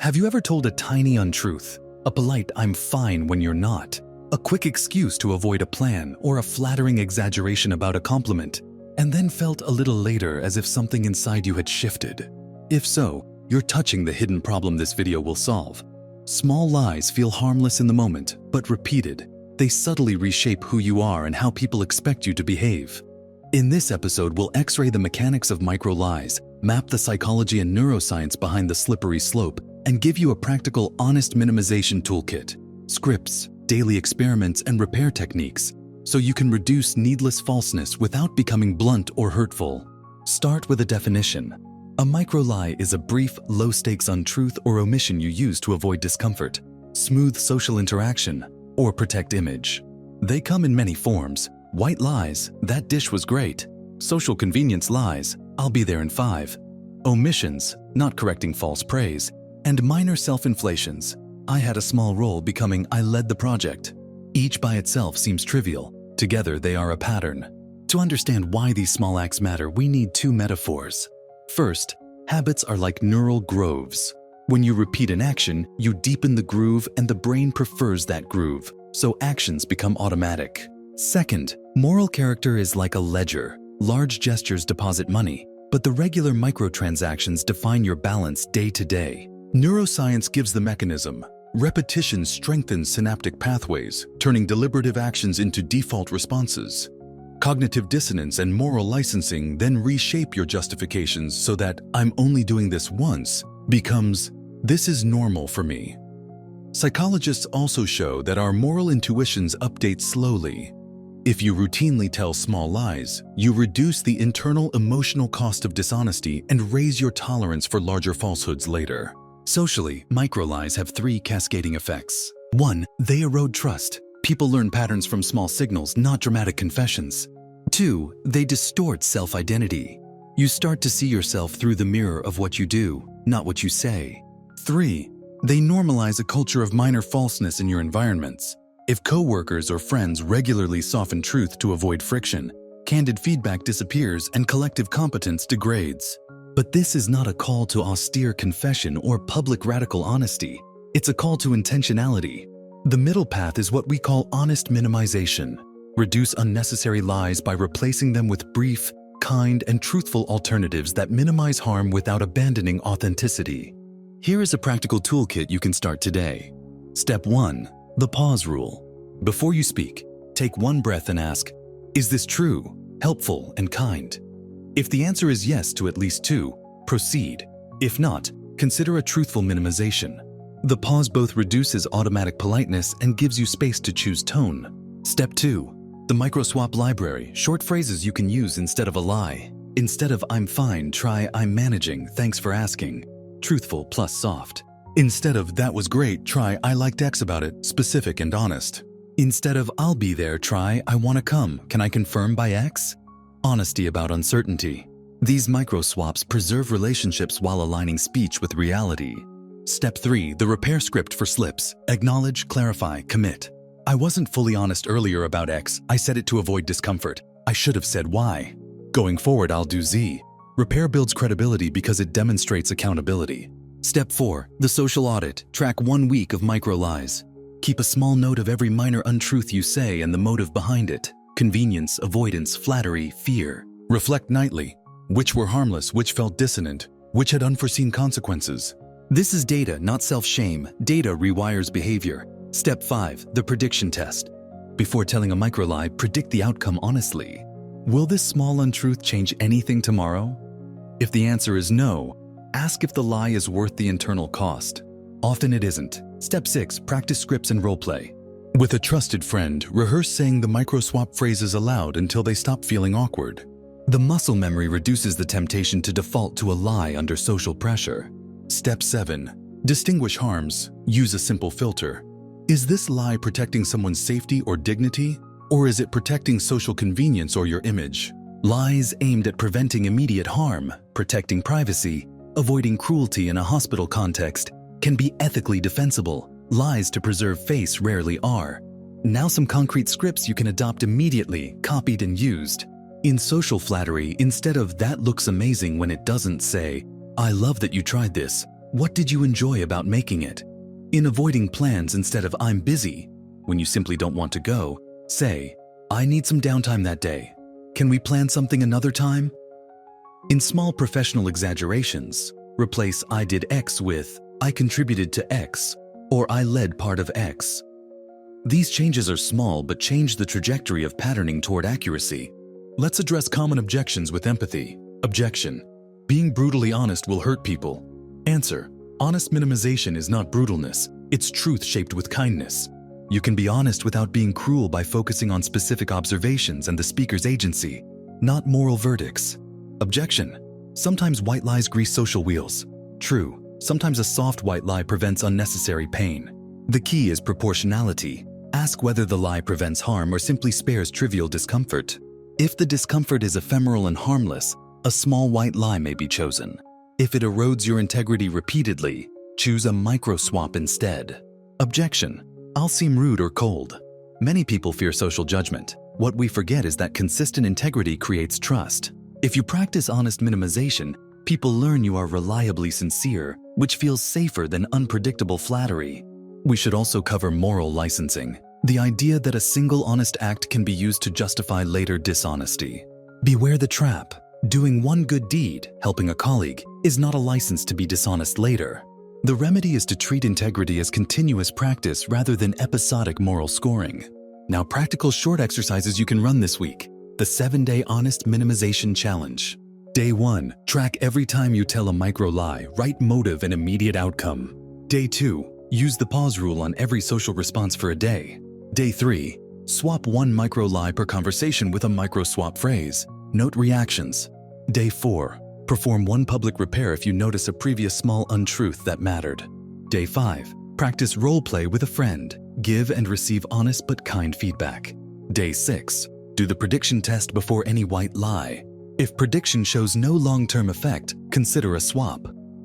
Have you ever told a tiny untruth, a polite "I'm fine" when you're not, a quick excuse to avoid a plan, or a flattering exaggeration about a compliment, and then felt a little later as if something inside you had shifted? If so, you're touching the hidden problem this video will solve. Small lies feel harmless in the moment, but repeated, they subtly reshape who you are and how people expect you to behave. In this episode, we'll x-ray the mechanics of micro-lies, map the psychology and neuroscience behind the slippery slope, and give you a practical, honest minimization toolkit, scripts, daily experiments, and repair techniques, so you can reduce needless falseness without becoming blunt or hurtful. Start with a definition. A micro-lie is a brief, low-stakes untruth or omission you use to avoid discomfort, smooth social interaction, or protect image. They come in many forms: white lies, "that dish was great"; social convenience lies, "I'll be there in 5"; omissions, not correcting false praise; and minor self-inflations, "I had a small role" becoming "I led the project." Each by itself seems trivial. Together they are a pattern. To understand why these small acts matter, we need two metaphors. First, habits are like neural groves. When you repeat an action, you deepen the groove and the brain prefers that groove, so actions become automatic. Second, moral character is like a ledger. Large gestures deposit money, but the regular microtransactions define your balance day to day. Neuroscience gives the mechanism. Repetition strengthens synaptic pathways, turning deliberative actions into default responses. Cognitive dissonance and moral licensing then reshape your justifications so that "I'm only doing this once" becomes "this is normal for me." Psychologists also show that our moral intuitions update slowly. If you routinely tell small lies, you reduce the internal emotional cost of dishonesty and raise your tolerance for larger falsehoods later. Socially, micro-lies have three cascading effects. 1. They erode trust. People learn patterns from small signals, not dramatic confessions. 2. They distort self-identity. You start to see yourself through the mirror of what you do, not what you say. 3. They normalize a culture of minor falseness in your environments. If coworkers or friends regularly soften truth to avoid friction, candid feedback disappears and collective competence degrades. But this is not a call to austere confession or public radical honesty. It's a call to intentionality. The middle path is what we call honest minimization. Reduce unnecessary lies by replacing them with brief, kind, and truthful alternatives that minimize harm without abandoning authenticity. Here is a practical toolkit you can start today. Step 1. The pause rule. Before you speak, take one breath and ask, "Is this true, helpful, and kind?" If the answer is yes to at least 2, proceed. If not, consider a truthful minimization. The pause both reduces automatic politeness and gives you space to choose tone. Step 2. The micro-swap library, short phrases you can use instead of a lie. Instead of "I'm fine," try "I'm managing, thanks for asking." Truthful plus soft. Instead of "that was great," try "I liked X about it," specific and honest. Instead of "I'll be there," try "I want to come, can I confirm by X?" Honesty about uncertainty. These micro-swaps preserve relationships while aligning speech with reality. Step 3. The repair script for slips. Acknowledge, clarify, commit. "I wasn't fully honest earlier about X. I said it to avoid discomfort. I should have said Y. Going forward, I'll do Z." Repair builds credibility because it demonstrates accountability. Step 4. The social audit. Track 1 week of micro-lies. Keep a small note of every minor untruth you say and the motive behind it. Convenience, avoidance, flattery, fear. Reflect nightly. Which were harmless, which felt dissonant, which had unforeseen consequences. This is data, not self-shame. Data rewires behavior. Step 5. The prediction test. Before telling a micro-lie, predict the outcome honestly. Will this small untruth change anything tomorrow? If the answer is no, ask if the lie is worth the internal cost. Often it isn't. Step 6. Practice scripts and roleplay. With a trusted friend, rehearse saying the micro-swap phrases aloud until they stop feeling awkward. The muscle memory reduces the temptation to default to a lie under social pressure. Step 7. Distinguish harms. Use a simple filter. Is this lie protecting someone's safety or dignity? Or is it protecting social convenience or your image? Lies aimed at preventing immediate harm, protecting privacy, avoiding cruelty in a hospital context, can be ethically defensible. Lies to preserve face rarely are. Now some concrete scripts you can adopt immediately, copied and used. In social flattery, instead of "that looks amazing" when it doesn't, say "I love that you tried this," What did you enjoy about making it? In avoiding plans instead of "I'm busy," when you simply don't want to go, say, "I need some downtime that day. Can we plan something another time?" In small professional exaggerations, replace "I did X" with "I contributed to X" or "I led part of X." These changes are small but change the trajectory of patterning toward accuracy. Let's address common objections with empathy. Objection: being brutally honest will hurt people. Answer: honest minimization is not brutalness, it's truth shaped with kindness. You can be honest without being cruel by focusing on specific observations and the speaker's agency, not moral verdicts. Objection: sometimes white lies grease social wheels. True, sometimes a soft white lie prevents unnecessary pain. The key is proportionality. Ask whether the lie prevents harm or simply spares trivial discomfort. If the discomfort is ephemeral and harmless, a small white lie may be chosen. If it erodes your integrity repeatedly, choose a micro swap instead. Objection: I'll seem rude or cold. Many people fear social judgment. What we forget is that consistent integrity creates trust. If you practice honest minimization, people learn you are reliably sincere, which feels safer than unpredictable flattery. We should also cover moral licensing, the idea that a single honest act can be used to justify later dishonesty. Beware the trap. Doing one good deed, helping a colleague, is not a license to be dishonest later. The remedy is to treat integrity as continuous practice rather than episodic moral scoring. Now, practical short exercises you can run this week. The 7-Day Honest Minimization Challenge. Day 1. Track every time you tell a micro lie, write motive and immediate outcome. Day 2. Use the pause rule on every social response for a day. Day 3. Swap one micro lie per conversation with a micro swap phrase. Note reactions. Day 4. Perform one public repair if you notice a previous small untruth that mattered. Day 5. Practice role play with a friend. Give and receive honest but kind feedback. Day 6. Do the prediction test before any white lie. If prediction shows no long-term effect, consider a swap.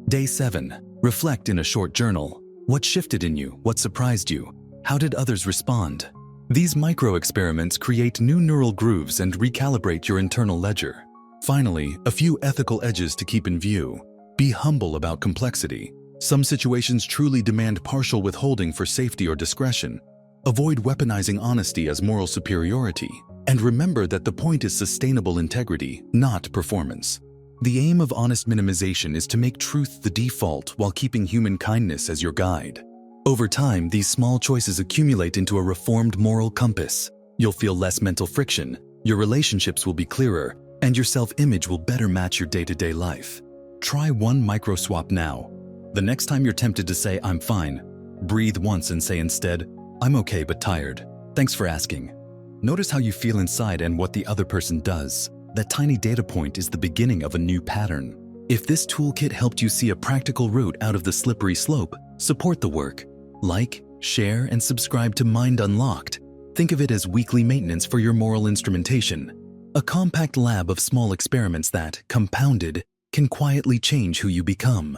Day 7. Reflect in a short journal. What shifted in you? What surprised you? How did others respond? These micro-experiments create new neural grooves and recalibrate your internal ledger. Finally, a few ethical edges to keep in view. Be humble about complexity. Some situations truly demand partial withholding for safety or discretion. Avoid weaponizing honesty as moral superiority. And remember that the point is sustainable integrity, not performance. The aim of honest minimization is to make truth the default while keeping human kindness as your guide. Over time, these small choices accumulate into a reformed moral compass. You'll feel less mental friction, your relationships will be clearer, and your self-image will better match your day-to-day life. Try one micro swap now. The next time you're tempted to say, "I'm fine," breathe once and say instead, "I'm okay but tired. Thanks for asking." Notice how you feel inside and what the other person does. That tiny data point is the beginning of a new pattern. If this toolkit helped you see a practical route out of the slippery slope, support the work. Like, share, and subscribe to Mind Unlocked. Think of it as weekly maintenance for your moral instrumentation. A compact lab of small experiments that, compounded, can quietly change who you become.